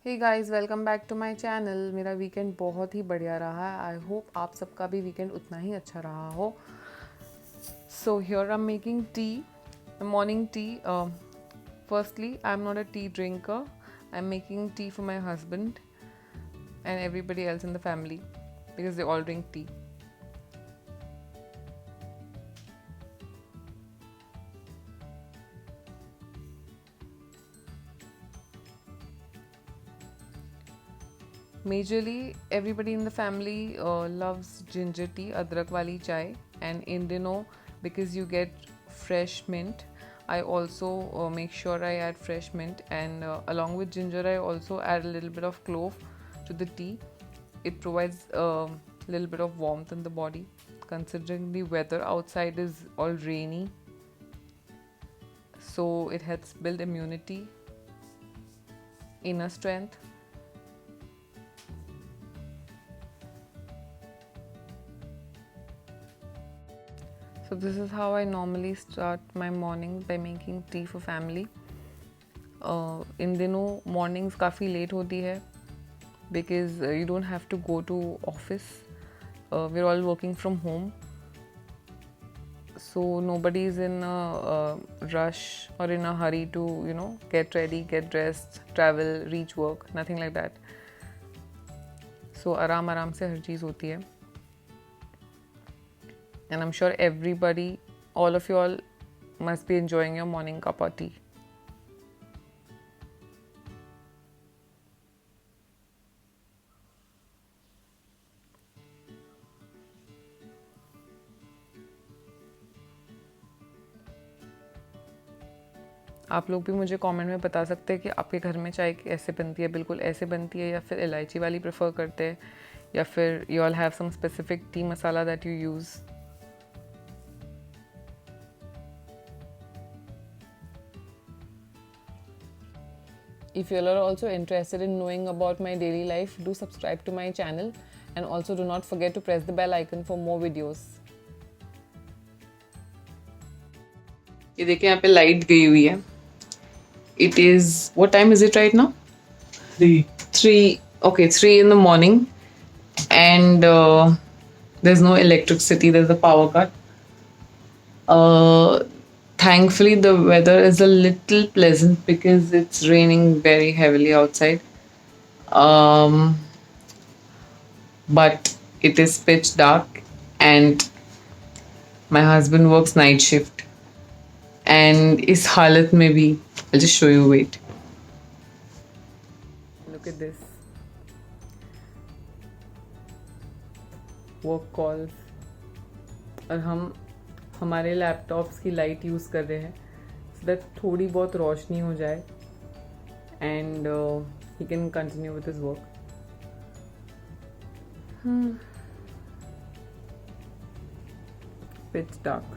Hey guys, welcome back to my channel. मेरा weekend बहुत ही बढ़िया रहा है। आई होप आप सबका भी वीकेंड उतना ही अच्छा रहा हो। So here I am making tea, morning tea. Firstly, I am not a T drinker. I am making tea for my husband and everybody else in the family because they all drink tea. Majorly, everybody in the family loves ginger tea, adrak wali chai, and in Dino, because you get fresh mint, I also make sure I add fresh mint, and along with ginger, I also add a little bit of clove to the tea. It provides a little bit of warmth in the body, considering the weather outside is all rainy, so it helps build immunity, inner strength. So this is how I normally start my morning, by making tea for family. इन दिनों mornings काफ़ी late होती है because you don't have to go to office. We're all working from home, so nobody is in a rush or in a hurry to get ready, get dressed, travel, reach work. Nothing like that. So आराम आराम से हर चीज़ होती है. And I'm sure everybody, all of you all, must be enjoying your morning cup of tea. आप लोग भी मुझे comment में बता सकते हैं कि आपके घर में चाय कैसे बनती है, बिल्कुल ऐसे बनती है या फिर इलायची वाली प्रेफर करते हैं, या फिर you all have some specific tea masala that you use. If you all are also interested in knowing about my daily life, do subscribe to my channel and also do not forget to press the bell icon for more videos. ये देखिए यहाँ पे light गई हुई है. It is, what time is it right now? 3. Okay, 3 in the morning, and there's no electricity. There's a power cut. Thankfully, the weather is a little pleasant because it's raining very heavily outside. But it is pitch dark, and my husband works night shift. And is halat mein bhi, I'll just show you. Wait. Look at this. Work calls. और हम हमारे laptops की light use कर रहे हैं so that थोड़ी बहुत रोशनी हो जाए, and he can continue with his work. Pitch dark.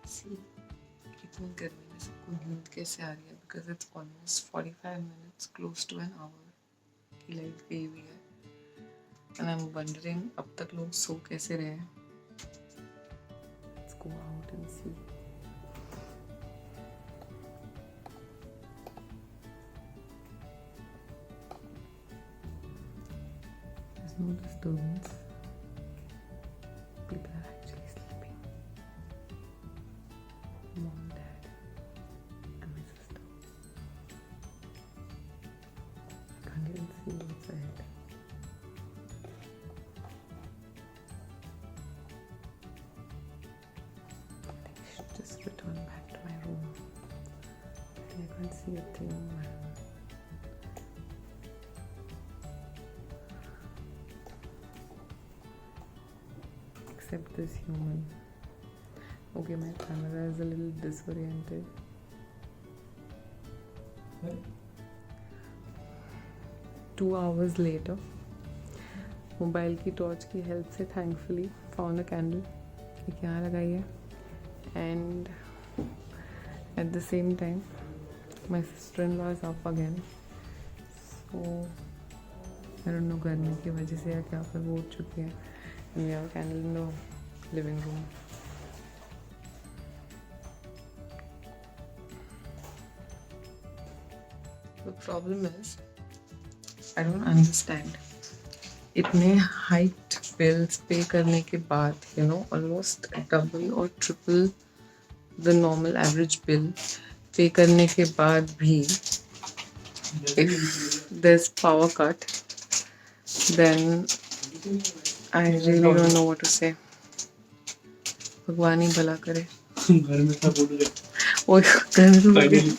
See, कितनी गर्मी में सबको नींद कैसे आ रही है, because it's almost 45 minutes, close to an hour की लाइट गई हुई है, and I'm wondering अब तक लोग सो कैसे रहे हैं. Let's go out and see. There's no disturbance. People are actually sleeping. Mom, Dad, and my sister. I can't even see what's ahead. I think I should just return back to my room. I can't see a thing, man. Except this human. Okay, my camera is a little disoriented. 2 hours later, mobile की torch की help से thankfully found a candle. एक यहाँ लगाई है, and at the same time my sister in law is up again. So I don't know गर्मी की वजह से या क्या, पर वो उठ चुकी है. And we have a candle in the living room. The problem is, I don't understand. इतने हाइट बिल्स पे करने के बाद, almost double or triple the normal average bill पे करने के बाद भी, if there's power cut, then I really don't know what to say. भगवान ही भला करे. घर में सब उठ गए. Oh, घर में सब उठ गए.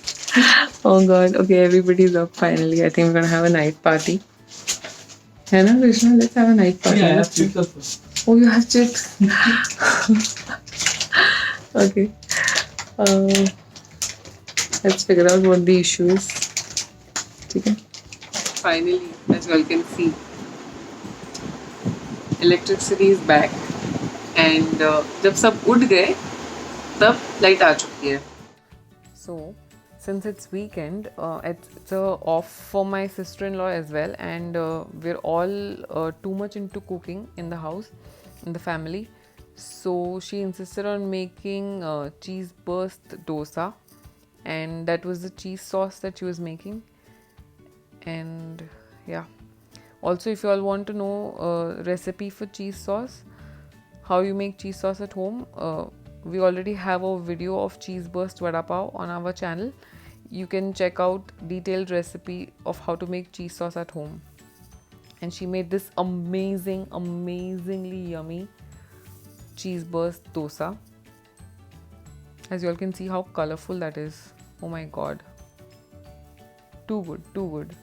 Oh God. Okay, everybody's up finally. I think we're gonna have a night party. है ना Krishna? Let's have a night party. Yeah, I have chips also. Oh, you have chips. Okay. Let's figure out what the issue is. Okay. Finally, as you all can see, electricity is back. And जब सब उठ गए, तब light आ चुकी है. So, since it's weekend, it's off for my sister-in-law as well, and we're all too much into cooking in the house, in the family. So she insisted on making cheese burst dosa, and that was the cheese sauce that she was making. And yeah, also if you all want to know recipe for cheese sauce, how you make cheese sauce at home, we already have a video of cheese burst vada pav on our channel. You can check out detailed recipe of how to make cheese sauce at home. And she made this amazingly yummy cheese burst dosa. As you all can see how colorful that is. Oh my God. Too good, too good.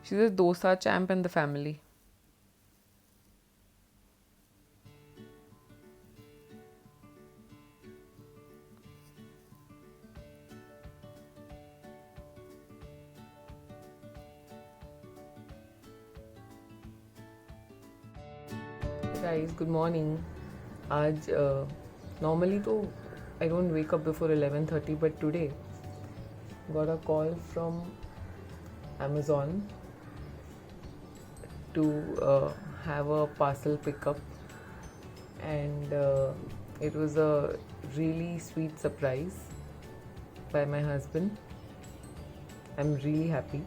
She's a dosa champ in the family. Hey guys, good morning. आज normally तो I don't wake up before 11:30, but today got a call from Amazon to have a parcel pickup, and it was a really sweet surprise by my husband. I'm really happy.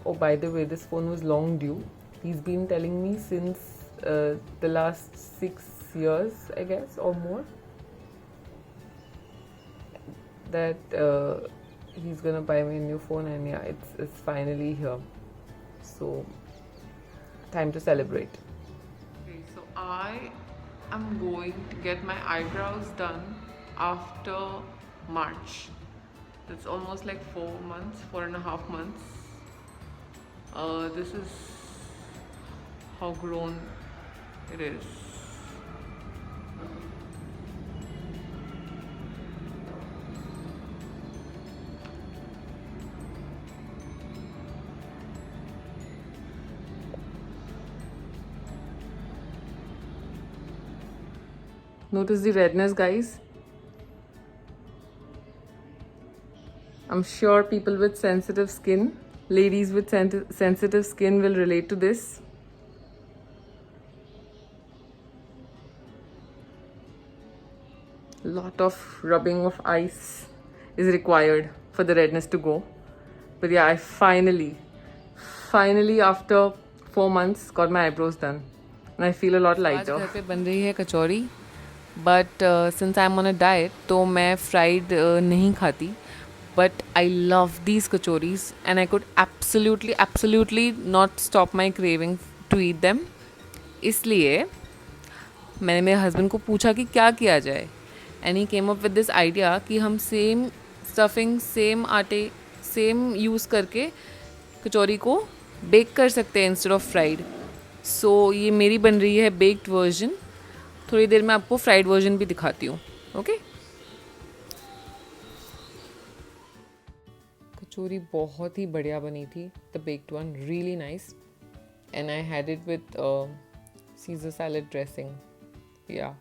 Oh, by the way, this phone was long due. He's been telling me since the last 6 years, I guess, or more, that he's gonna buy me a new phone, and yeah, it's finally here. So time to celebrate. Okay, so I am going to get my eyebrows done after March. That's almost like 4.5 months. This is how grown it is. Notice the redness, guys. I'm sure people with sensitive skin, ladies with sensitive skin will relate to this. Lot of rubbing of ice is required for the redness to go. But yeah, I finally after 4 months got my eyebrows done, and I feel a lot lighter. आज घर पे बन रही है कचौरी, but since I'm on a diet, तो मैं fried नहीं खाती. But I love these kachoris, and I could absolutely not stop my craving to eat them. इसलिए मैंने मेरे हस्बैंड को पूछा कि क्या किया जाए, and he came up with this idea कि हम सेम स्टफिंग, सेम आटे, सेम यूज़ करके कचौरी को बेक कर सकते हैं इंस्टेड ऑफ फ्राइड. सो ये मेरी बन रही है बेक्ड वर्जन. थोड़ी देर में आपको फ्राइड वर्जन भी दिखाती हूँ. ओके. कचौरी बहुत ही बढ़िया बनी थी. The baked one really nice, and I had it with Caesar salad dressing. या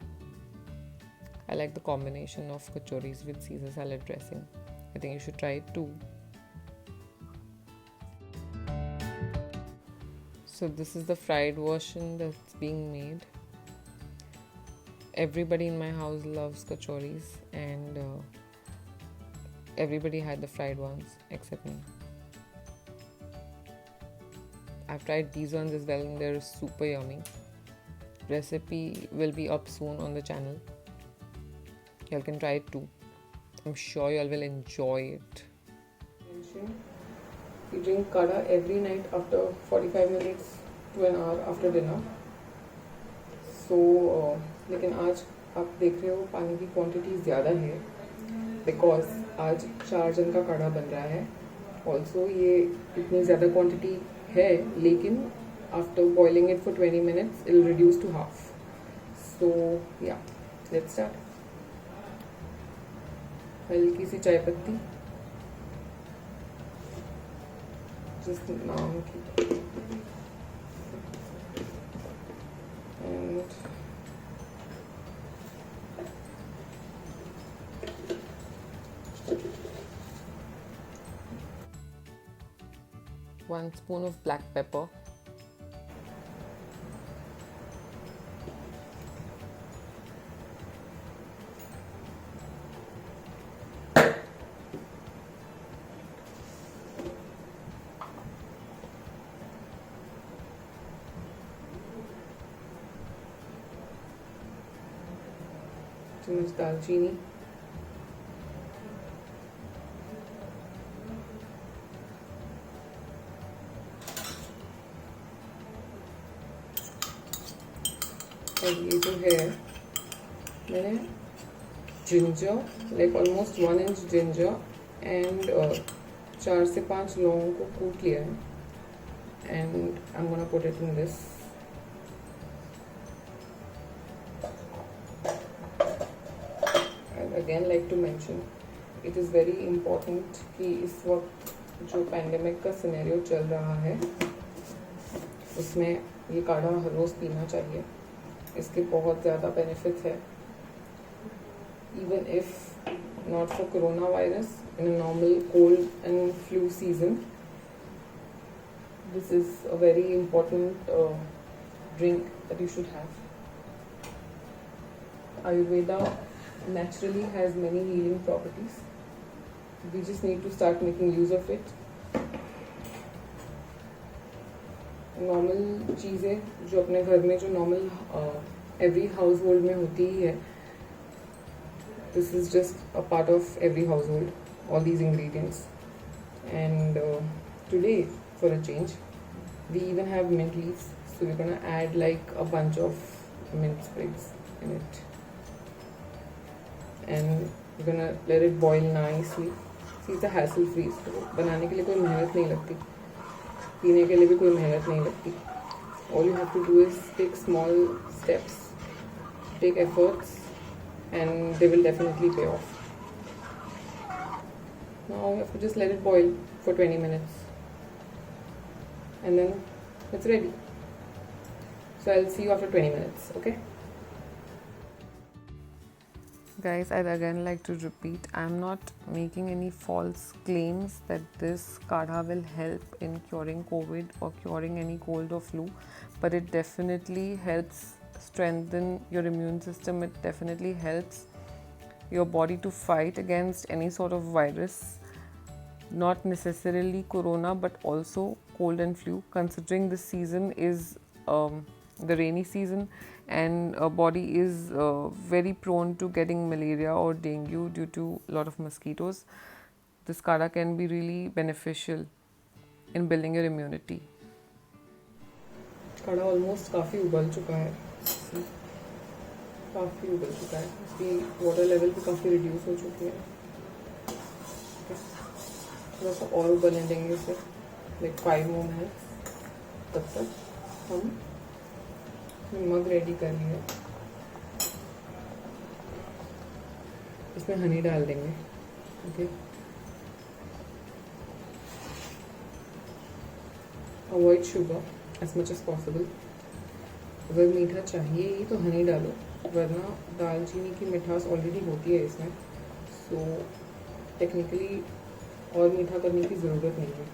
I like the combination of kachoris with Caesar salad dressing. I think you should try it too. So this is the fried version that's being made. Everybody in my house loves kachoris, and everybody had the fried ones except me. I've tried these ones as well and they're super yummy. Recipe will be up soon on the channel. Y'all can try it too. I'm sure y'all will enjoy it. We drink kada every night after 45 minutes to an hour after dinner. So लेकिन आज आप देख रहे हो पानी की quantity ज़्यादा है बिकॉज आज 4 जन का काढ़ा बन रहा है. ऑल्सो ये इतनी ज़्यादा क्वांटिटी है लेकिन after boiling it for 20 minutes it will reduce to half. So yeah, let's start. हल्की सी चाय पत्ती just नाम की and 1 spoon of black pepper, चम्मच दालचीनी, और ये जो है मैंने ginger like almost 1 inch ginger and 4 से 5 लौंगों को कूट लिया है and I am gonna put it in this. Again like to mention it is very important कि इस वक्त जो पैंडेमिक का सिनेरियो चल रहा है उसमें ये काढ़ा हर रोज़ पीना चाहिए. इसके बहुत ज़्यादा बेनिफिट्स है. Even if not for corona virus in a normal cold and flu season this is a very important drink that you should have. Ayurveda naturally has many healing properties. We just need to start making use of it. Normal चीज़ें जो अपने घर में जो normal every house hold में होती ही है, this is just a part of every household, all these ingredients. And today for a change we even have mint leaves, so we're gonna add like a bunch of mint sprigs in it. And we're gonna let it boil nicely. See, it's a hassle free. तो बनाने के लिए कोई मेहनत नहीं लगती, पीने के लिए भी कोई मेहनत नहीं लगती. All you have to do is take small steps, take efforts, and they will definitely pay off. Now you have to just let it boil for 20 minutes, and then it's ready. So I'll see you after 20 minutes, okay? Guys, I'd again like to repeat, I'm not making any false claims that this kadha will help in curing COVID or curing any cold or flu, but it definitely helps strengthen your immune system. It definitely helps your body to fight against any sort of virus, not necessarily corona, but also cold and flu, considering this season is the rainy season and our body is very prone to getting malaria or dengue due to a lot of mosquitoes. This kadha can be really beneficial in building your immunity. काढ़ा almost काफ़ी उबल चुका है, काफ़ी उबल चुका है. इसकी वाटर लेवल भी काफ़ी रिड्यूस हो चुकी है. थोड़ा सा और उबलने देंगे इसे, लाइक 5 more minutes. तब तक हम मग रेडी कर लिया, इसमें हनी डाल देंगे. Okay, avoid sugar as much as possible. अगर मीठा चाहिए ही तो हनी डालो, वरना दालचीनी की मिठास ऑलरेडी होती है इसमें, सो टेक्निकली और मीठा करने की ज़रूरत नहीं है।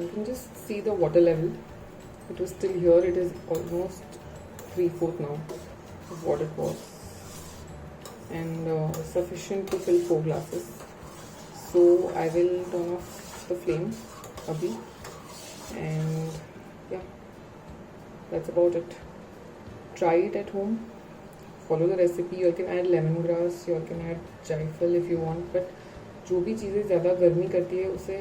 You can just see the water level. It was still here. It is almost 3/4 now of what it was, and sufficient to fill 4 glasses. So I will turn off the flame abhi, and yeah, that's about it. Try it at home. Follow the recipe. You can add lemongrass. You can add jaifal if you want, but जो भी चीज़ें ज़्यादा गर्मी करती है उसे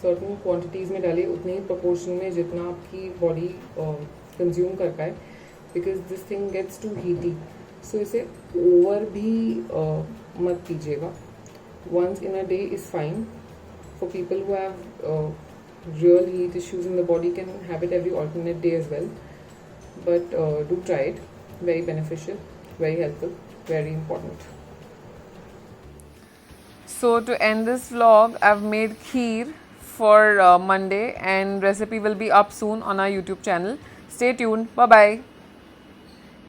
certain quantities में डालिए, उतने ही प्रोपोर्शन में जितना आपकी बॉडी कंज्यूम कर पाए, because this thing gets too heaty, so इसे ओवर भी मत पीजिएगा. Once in a day is fine. For people who have real heat issues in the body can have it every alternate day as well, but do try it. Very beneficial, very helpful, very important. So to end this vlog, I've made kheer for Monday, and recipe will be up soon on our YouTube channel. Stay tuned. Bye bye.